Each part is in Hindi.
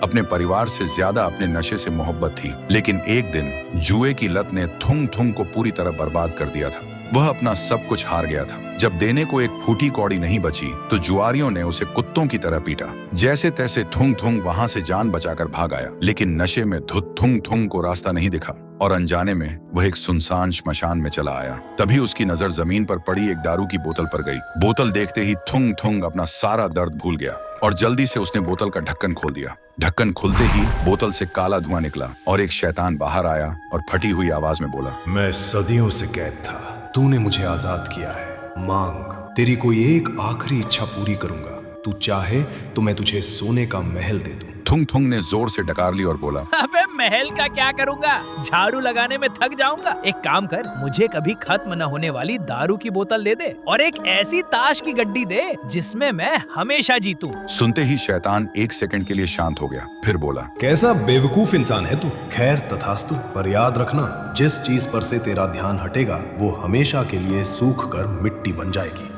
अपने परिवार से ज्यादा अपने नशे से मोहब्बत थी। लेकिन एक दिन जुए की लत ने थुंग थुंग को पूरी तरह बर्बाद कर दिया था। वह अपना सब कुछ हार गया था। जब देने को एक फूटी कौड़ी नहीं बची तो जुआरियों ने उसे कुत्तों की तरह पीटा। जैसे तैसे थुंग थुंग वहां से जान बचाकर भाग आया, लेकिन नशे में धुत थुंग थुंग को रास्ता नहीं दिखा और अनजाने में वह एक सुनसान श्मशान में चला आया। तभी उसकी नजर जमीन पर पड़ी एक दारू की बोतल पर गई। बोतल देखते ही थुंग थुंग अपना सारा दर्द भूल गया और जल्दी से उसने बोतल का ढक्कन खोल दिया। ढक्कन खुलते ही बोतल से काला धुआं निकला और एक शैतान बाहर आया और फटी हुई आवाज में बोला, मैं सदियों से कैद था, तूने मुझे आजाद किया है। मांग, तेरी कोई एक आखिरी इच्छा पूरी करूंगा। तू चाहे तो मैं तुझे सोने का महल दे दूं। थुंग थुंग ने जोर से डकार ली और बोला, अबे महल का क्या करूंगा, झाड़ू लगाने में थक जाऊंगा। एक काम कर, मुझे कभी खत्म न होने वाली दारू की बोतल दे दे और एक ऐसी ताश की गड्डी दे जिसमें मैं हमेशा जीतूं। सुनते ही शैतान एक सेकंड के लिए शांत हो गया, फिर बोला, कैसा बेवकूफ इंसान है तू। खैर तथास्तु, पर याद रखना, जिस चीज पर से तेरा ध्यान हटेगा वो हमेशा के लिए सूख कर मिट्टी बन जाएगी।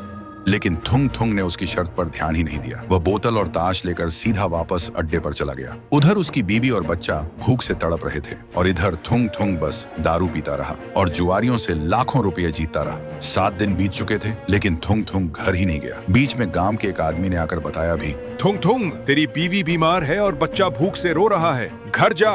लेकिन थुंग थुंग ने उसकी शर्त पर ध्यान ही नहीं दिया। वह बोतल और ताश लेकर सीधा वापस अड्डे पर चला गया। उधर उसकी बीवी और बच्चा भूख से तड़प रहे थे और इधर थुंग थुंग बस दारू पीता रहा और जुआरियों से लाखों रुपए जीतता रहा। 7 दिन बीत चुके थे, लेकिन थुंग थुंग घर ही नहीं गया। बीच में गांव के एक आदमी ने आकर बताया भी, थुंग थुंग, तेरी बीवी बीमार है और बच्चा भूख से रो रहा है, घर जा।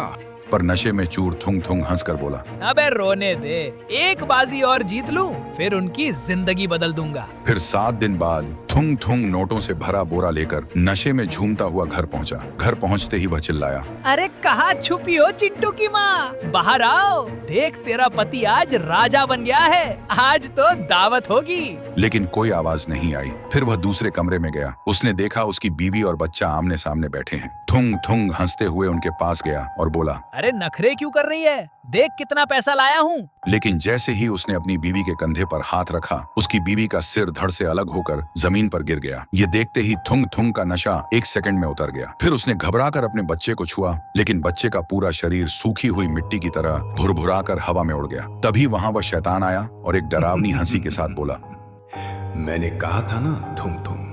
पर नशे में चूर थुंग थुंग हंसकर बोला, अबे रोने दे, एक बाजी और जीत लूं, फिर उनकी जिंदगी बदल दूंगा। फिर 7 दिन बाद थुंग थुंग नोटों से भरा बोरा लेकर नशे में झूमता हुआ घर पहुंचा। घर पहुंचते ही वह चिल्लाया, अरे कहाँ छुपी हो चिंटू की माँ, बाहर आओ, देख तेरा पति आज राजा बन गया है, आज तो दावत होगी। लेकिन कोई आवाज नहीं आई। फिर वह दूसरे कमरे में गया। उसने देखा उसकी बीवी और बच्चा आमने सामने बैठे हैं। थुंग थुंग हंसते हुए उनके पास गया और बोला, अरे नखरे क्यों कर रही है, देख कितना पैसा लाया हूँ। लेकिन जैसे ही उसने अपनी बीवी के कंधे पर हाथ रखा, उसकी बीवी का सिर धड़ से अलग होकर जमीन पर गिर गया। ये देखते ही थुंग थुंग का नशा एक सेकंड में उतर गया। फिर उसने घबराकर अपने बच्चे को छुआ, लेकिन बच्चे का पूरा शरीर सूखी हुई मिट्टी की तरह भुरभुराकर हवा में उड़ गया। तभी वहां वह शैतान आया और एक डरावनी हंसी के साथ बोला, मैंने कहा था ना थुंग थुंग,